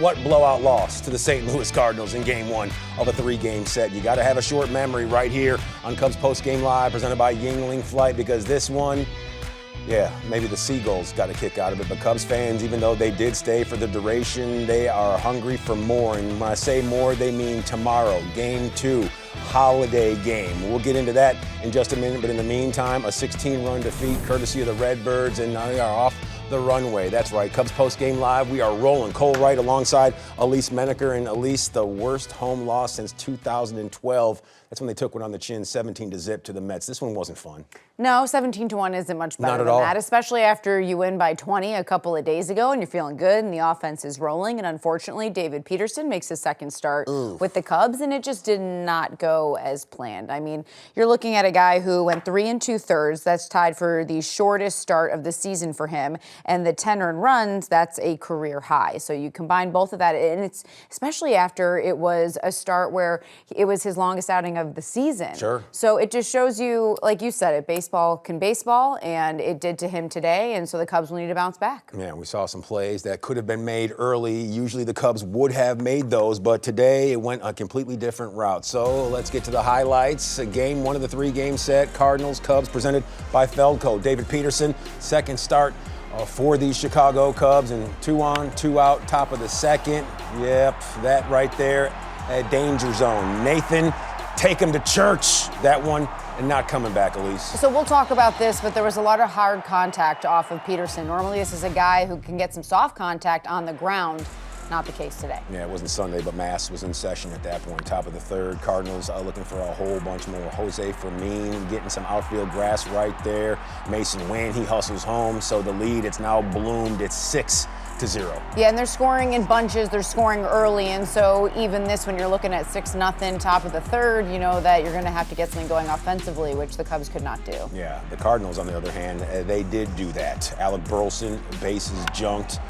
What blowout loss to the St. Louis Cardinals in Game 1 of a 3-game set. You got to have a short memory right here on Cubs Postgame Live, presented by Yingling Flight, because this one, yeah, maybe the Seagulls got a kick out of it, but Cubs fans, even though they did stay for the duration, they are hungry for more. And when I say more, they mean tomorrow, Game 2, holiday game. We'll get into that in just a minute, but in the meantime, a 16-run defeat courtesy of the Redbirds, and now they are off the runway. That's right, Cubs Postgame Live. We are rolling. Cole Wright alongside Elise Menaker. And Elise, the worst home loss since 2012. That's when they took one on the chin, 17-0 to the Mets. This one wasn't fun. No, 17-1 isn't much better Not at than all. that, especially after you win by 20 a couple of days ago and you're feeling good and the offense is rolling. And unfortunately, David Peterson makes his second start with the Cubs, and it just did not go as planned. I mean, you're looking at a guy who went 3 2/3. That's tied for the shortest start of the season for him. And the 10 earned runs, that's a career high. So you combine both of that, and it's especially after it was a start where it was his longest outing of the season. Sure. So it just shows you, like you said, baseball can baseball, and it did to him today, and so the Cubs will need to bounce back. Yeah, we saw some plays that could have been made early. Usually the Cubs would have made those, but today it went a completely different route. So let's get to the highlights. Game 1 of the 3-game set, Cardinals, Cubs, presented by Feldco. David Peterson, second start for the Chicago Cubs, and 2 on, 2 out, top of the second. Yep, that right there, a danger zone. Nathan, take him to church. That one, and not coming back, Elise. So we'll talk about this, but there was a lot of hard contact off of Peterson. Normally this is a guy who can get some soft contact on the ground. Not the case today. Yeah, it wasn't Sunday, but Mass was in session at that point. Top of the third, Cardinals looking for a whole bunch more. Jose Fermin getting some outfield grass right there. Mason Wynn, he hustles home. So the lead, it's now bloomed. It's 6-0. Yeah, and they're scoring in bunches. They're scoring early, and so even this, when you're looking at 6-0, top of the third, you know that you're going to have to get something going offensively, which the Cubs could not do. Yeah, the Cardinals, on the other hand, they did do that. Alec Burleson, bases junked.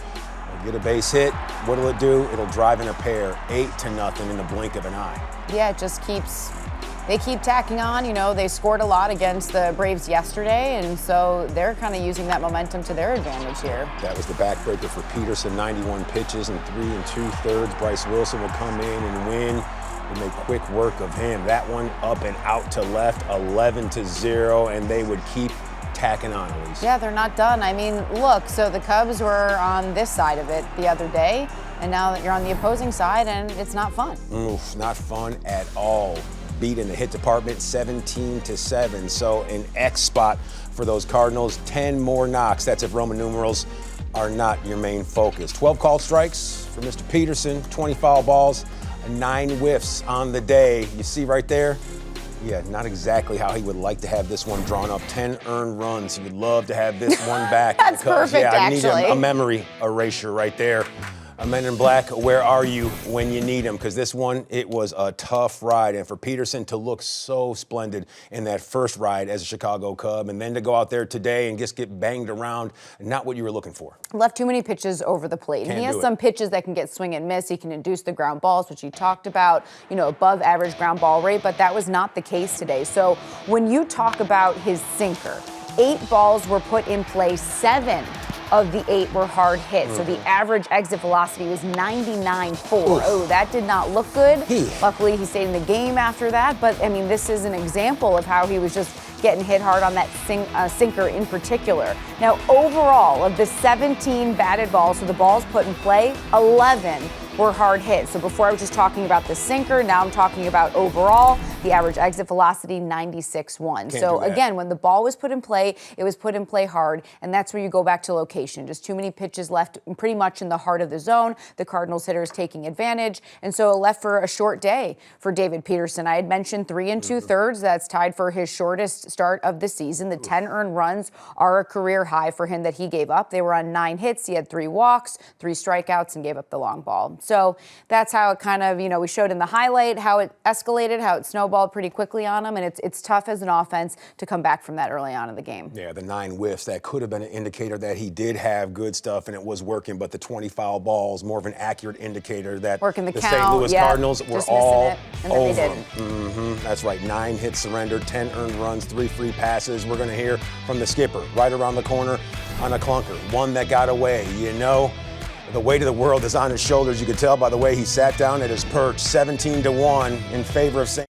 Get a base hit, what'll it do? It'll drive in a pair, 8-0 in the blink of an eye. Yeah, it just they keep tacking on. You know, they scored a lot against the Braves yesterday, and so they're kind of using that momentum to their advantage here. That was the backbreaker for Peterson, 91 pitches and 3 2/3. Bryce Wilson will come in and win. They make quick work of him. That one up and out to left, 11-0, and they would keep tacking on, Elise. Yeah, they're not done. I mean, look, so the Cubs were on this side of it the other day, and now that you're on the opposing side, and it's not fun. Oof, not fun at all. Beat in the hit department, 17-7. So an X spot for those Cardinals. 10 more knocks. That's if Roman numerals are not your main focus. 12 called strikes for Mr. Peterson, 20 foul balls, 9 whiffs on the day. You see right there? Yeah, not exactly how he would like to have this one drawn up. 10 earned runs. He would love to have this one back. That's perfect, yeah, I actually. need a memory erasure right there. Men in Black, where are you when you need him? Because this one, it was a tough ride. And for Peterson to look so splendid in that first ride as a Chicago Cub, and then to go out there today and just get banged around, not what you were looking for. Left too many pitches over the plate. Can't He has do it. some pitches that can get swing and miss. He can induce the ground balls, which you talked about, you know, above average ground ball rate, but that was not the case today. So when you talk about his sinker, 8 balls were put in play, 7 of the 8 were hard hits. So the average exit velocity was 99.4. Oh, that did not look good. Luckily, he stayed in the game after that. But, I mean, this is an example of how he was just getting hit hard on that sinker in particular. Now, overall, of the 17 batted balls, so the balls put in play, 11 were hard hits. So before I was just talking about the sinker, now I'm talking about overall, the average exit velocity, 96.1. So again, when the ball was put in play, it was put in play hard, and that's where you go back to location. Just too many pitches left pretty much in the heart of the zone. The Cardinals hitters taking advantage, and so it left for a short day for David Peterson. I had mentioned 3 2/3. That's tied for his shortest start of the season. The 10 earned runs are a career high for him that he gave up. They were on 9 hits. He had 3 walks, 3 strikeouts, and gave up the long ball. So that's how it kind of, you know, we showed in the highlight how it escalated, how it snowballed pretty quickly on him, and it's tough as an offense to come back from that early on in the game. Yeah, the 9 whiffs, that could have been an indicator that he did have good stuff and it was working, but the 20 foul balls, more of an accurate indicator that working the St. count, Louis Cardinals were all over them. That's right, 9 hits surrendered, 10 earned runs, 3 free passes. We're going to hear from the skipper right around the corner on a clunker, one that got away. You know, The weight of the world is on his shoulders. You could tell by the way he sat down at his perch. 17-1 in favor of St.